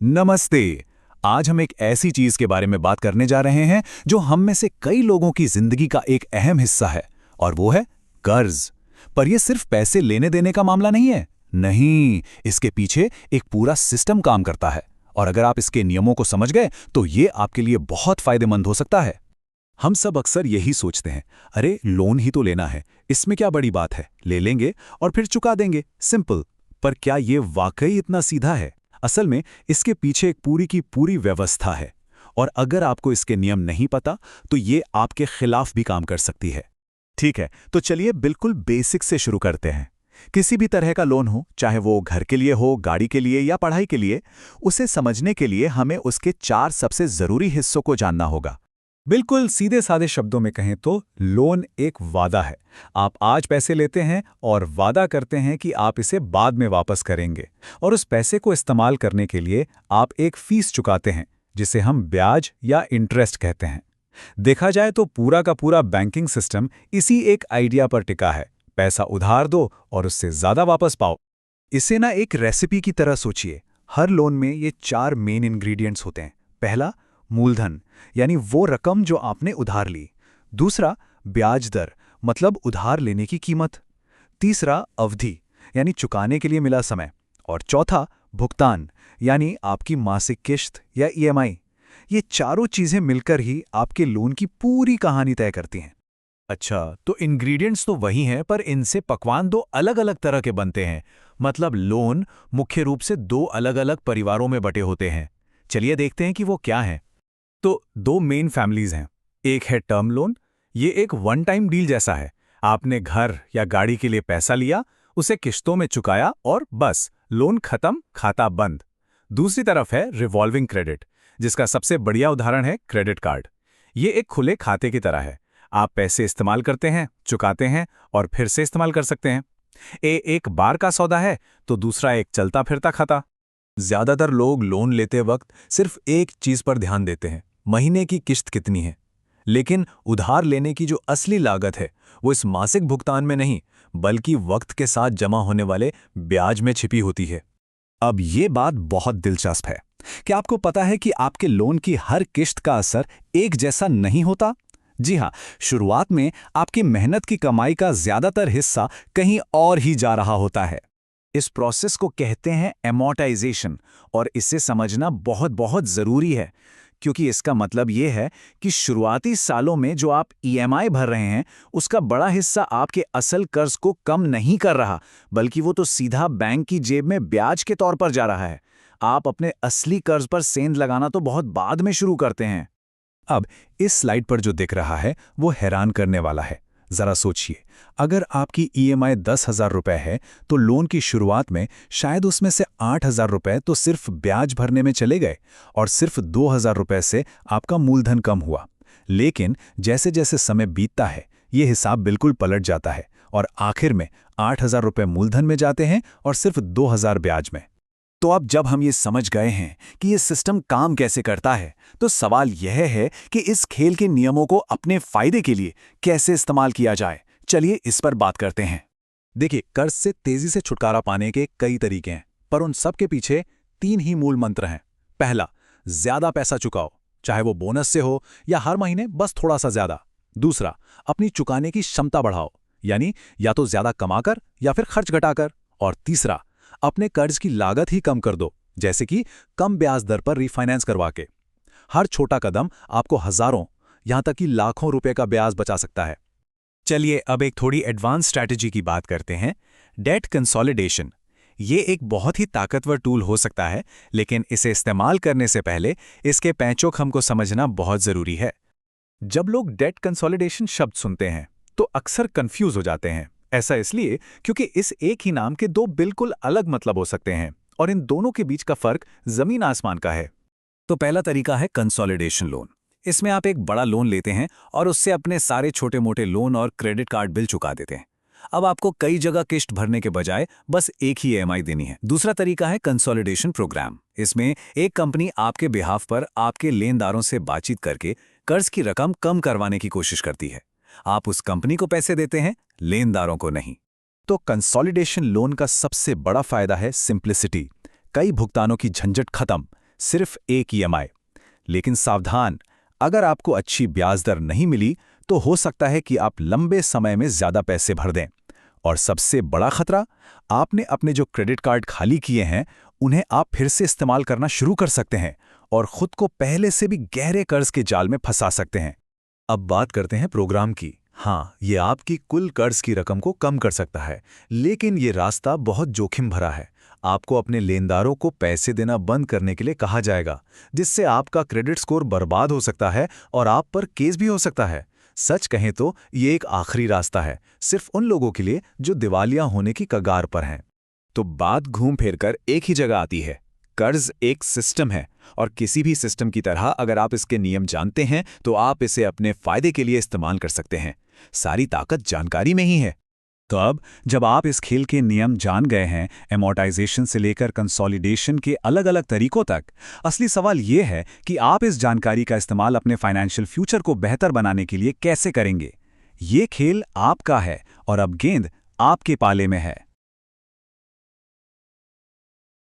नमस्ते। आज हम एक ऐसी चीज के बारे में बात करने जा रहे हैं जो हम में से कई लोगों की जिंदगी का एक अहम हिस्सा है, और वो है कर्ज। पर यह सिर्फ पैसे लेने देने का मामला नहीं है। नहीं, इसके पीछे एक पूरा सिस्टम काम करता है, और अगर आप इसके नियमों को समझ गए तो ये आपके लिए बहुत फायदेमंद हो सकता है। हम सब अक्सर यही सोचते हैं, अरे लोन ही तो लेना है, इसमें क्या बड़ी बात है, ले लेंगे और फिर चुका देंगे, सिंपल। पर क्या ये वाकई इतना सीधा है? असल में इसके पीछे एक पूरी की पूरी व्यवस्था है, और अगर आपको इसके नियम नहीं पता तो ये आपके खिलाफ भी काम कर सकती है। ठीक है, तो चलिए बिल्कुल बेसिक से शुरू करते हैं। किसी भी तरह का लोन हो, चाहे वो घर के लिए हो, गाड़ी के लिए या पढ़ाई के लिए, उसे समझने के लिए हमें उसके 4 सबसे जरूरी हिस्सों को जानना होगा। बिल्कुल सीधे साधे शब्दों में कहें तो लोन एक वादा है। आप आज पैसे लेते हैं और वादा करते हैं कि आप इसे बाद में वापस करेंगे, और उस पैसे को इस्तेमाल करने के लिए आप एक फीस चुकाते हैं, जिसे हम ब्याज या इंटरेस्ट कहते हैं। देखा जाए तो पूरा का पूरा बैंकिंग सिस्टम इसी एक आइडिया पर टिका है, पैसा उधार दो और उससे ज्यादा वापस पाओ। इसे ना एक रेसिपी की तरह सोचिए। हर लोन में ये 4 मेन इंग्रेडिएंट्स होते हैं। पहला, मूलधन, यानी वो रकम जो आपने उधार ली। दूसरा, ब्याज दर, मतलब उधार लेने की कीमत। तीसरा, अवधि, यानी चुकाने के लिए मिला समय। और चौथा, भुगतान, यानी आपकी मासिक किश्त या ईएमआई। ये चारों चीजें मिलकर ही आपके लोन की पूरी कहानी तय करती हैं। अच्छा, तो इंग्रेडिएंट्स तो वही हैं, पर इनसे पकवान दो अलग-अलग तरह के बनते हैं। मतलब लोन मुख्य रूप से 2 अलग-अलग परिवारों में बटे होते हैं। चलिए देखते हैं कि वो क्या हैं। तो 2 मेन फैमिलीज हैं। एक है टर्म लोन। ये एक वन टाइम डील जैसा है। आपने घर या गाड़ी के लिए पैसा लिया, उसे किश्तों में चुकाया और बस लोन खत्म, खाता बंद। दूसरी तरफ है रिवॉल्विंग क्रेडिट, जिसका सबसे बढ़िया उदाहरण है क्रेडिट कार्ड। ये एक खुले खाते की तरह है। आप पैसे इस्तेमाल करते हैं, चुकाते हैं और फिर से इस्तेमाल कर सकते हैं। एक बार का सौदा है तो दूसरा एक चलता फिरता खाता। ज्यादातर लोग लोन लेते वक्त सिर्फ एक चीज पर ध्यान देते हैं, महीने की किश्त कितनी है। लेकिन उधार लेने की जो असली लागत है वो इस मासिक भुगतान में नहीं, बल्कि वक्त के साथ जमा होने वाले ब्याज में छिपी होती है। अब ये बात बहुत दिलचस्प है। क्या आपको पता है कि आपके लोन की हर किश्त का असर एक जैसा नहीं होता? जी हाँ, शुरुआत में आपकी मेहनत की कमाई का ज्यादातर हिस्सा कहीं और ही जा रहा होता है। इस प्रोसेस को कहते हैं एमोर्टाइजेशन, और इसे समझना बहुत बहुत ज़रूरी है, क्योंकि इसका मतलब ये है कि शुरुआती सालों में जो आप ईएमआई भर रहे हैं, उसका बड़ा हिस्सा आपके असल कर्ज को कम नहीं कर रहा, बल्कि वो तो सीधा बैंक की जेब में ब्याज के तौर पर जा रहा है। आप अपने असली कर्ज पर सेंध लगाना तो बहुत बाद में शुरू करते हैं। अब इस स्लाइड पर जो दिख रहा है वो हैरान करने वाला है। जरा सोचिए, अगर आपकी ईएमआई 10,000 रुपए है तो लोन की शुरुआत में शायद उसमें से 8,000 रुपए तो सिर्फ ब्याज भरने में चले गए, और सिर्फ 2,000 रुपए से आपका मूलधन कम हुआ। लेकिन जैसे जैसे समय बीतता है ये हिसाब बिल्कुल पलट जाता है, और आखिर में 8,000 रुपए मूलधन में जाते हैं और सिर्फ 2,000 ब्याज में। तो अब जब हम ये समझ गए हैं कि ये सिस्टम काम कैसे करता है, तो सवाल यह है कि इस खेल के नियमों को अपने फायदे के लिए कैसे इस्तेमाल किया जाए। चलिए इस पर बात करते हैं। देखिए, कर्ज से तेजी से छुटकारा पाने के कई तरीके हैं, पर उन सब के पीछे 3 ही मूल मंत्र हैं। पहला, ज्यादा पैसा चुकाओ, चाहे वो बोनस से हो या हर महीने बस थोड़ा सा ज्यादा। दूसरा, अपनी चुकाने की क्षमता बढ़ाओ, यानी या तो ज्यादा कमाकर या फिर खर्च घटाकर। और तीसरा, अपने कर्ज की लागत ही कम कर दो, जैसे कि कम ब्याज दर पर रीफाइनेंस करवा के। हर छोटा कदम आपको हजारों, यहां तक कि लाखों रुपए का ब्याज बचा सकता है। चलिए अब एक थोड़ी एडवांस स्ट्रैटेजी की बात करते हैं, डेट कंसोलिडेशन। ये एक बहुत ही ताकतवर टूल हो सकता है, लेकिन इसे इस्तेमाल करने से पहले इसके पैंचोक हमको समझना बहुत जरूरी है। जब लोग डेट कंसोलिडेशन शब्द सुनते हैं तो अक्सर कंफ्यूज हो जाते हैं। ऐसा इसलिए क्योंकि इस एक ही नाम के 2 बिल्कुल अलग मतलब हो सकते हैं, और इन दोनों के बीच का फर्क जमीन आसमान का है। तो पहला तरीका है कंसोलिडेशन लोन। इसमें आप एक बड़ा लोन लेते हैं और उससे अपने सारे छोटे मोटे लोन और क्रेडिट कार्ड बिल चुका देते हैं। अब आपको कई जगह किश्त भरने के बजाय बस एक ही ईएमआई देनी है। दूसरा तरीका है कंसोलिडेशन प्रोग्राम। इसमें एक कंपनी आपके बिहाफ पर आपके लेनदारों से बातचीत करके कर्ज की रकम कम करवाने की कोशिश करती है। आप उस कंपनी को पैसे देते हैं, लेनदारों को नहीं। तो कंसोलिडेशन लोन का सबसे बड़ा फायदा है सिंप्लिसिटी। कई भुगतानों की झंझट खत्म, सिर्फ एक ईएमआई। लेकिन सावधान, अगर आपको अच्छी ब्याज दर नहीं मिली तो हो सकता है कि आप लंबे समय में ज्यादा पैसे भर दें। और सबसे बड़ा खतरा, आपने अपने जो क्रेडिट कार्ड खाली किए हैं उन्हें आप फिर से इस्तेमाल करना शुरू कर सकते हैं और खुद को पहले से भी गहरे कर्ज के जाल में फंसा सकते हैं। अब बात करते हैं प्रोग्राम की। हाँ, ये आपकी कुल कर्ज की रकम को कम कर सकता है, लेकिन ये रास्ता बहुत जोखिम भरा है। आपको अपने लेनदारों को पैसे देना बंद करने के लिए कहा जाएगा, जिससे आपका क्रेडिट स्कोर बर्बाद हो सकता है और आप पर केस भी हो सकता है। सच कहें तो ये एक आखिरी रास्ता है, सिर्फ उन लोगों के लिए जो दिवालिया होने की कगार पर हैं। तो बात घूम फिर कर एक ही जगह आती है। कर्ज एक सिस्टम है, और किसी भी सिस्टम की तरह अगर आप इसके नियम जानते हैं तो आप इसे अपने फायदे के लिए इस्तेमाल कर सकते हैं। सारी ताकत जानकारी में ही है। तो अब जब आप इस खेल के नियम जान गए हैं, एमोर्टाइजेशन से लेकर कंसोलिडेशन के अलग अलग तरीकों तक, असली सवाल ये है कि आप इस जानकारी का इस्तेमाल अपने फाइनेंशियल फ्यूचर को बेहतर बनाने के लिए कैसे करेंगे। ये खेल आपका है और अब गेंद आपके पाले में है।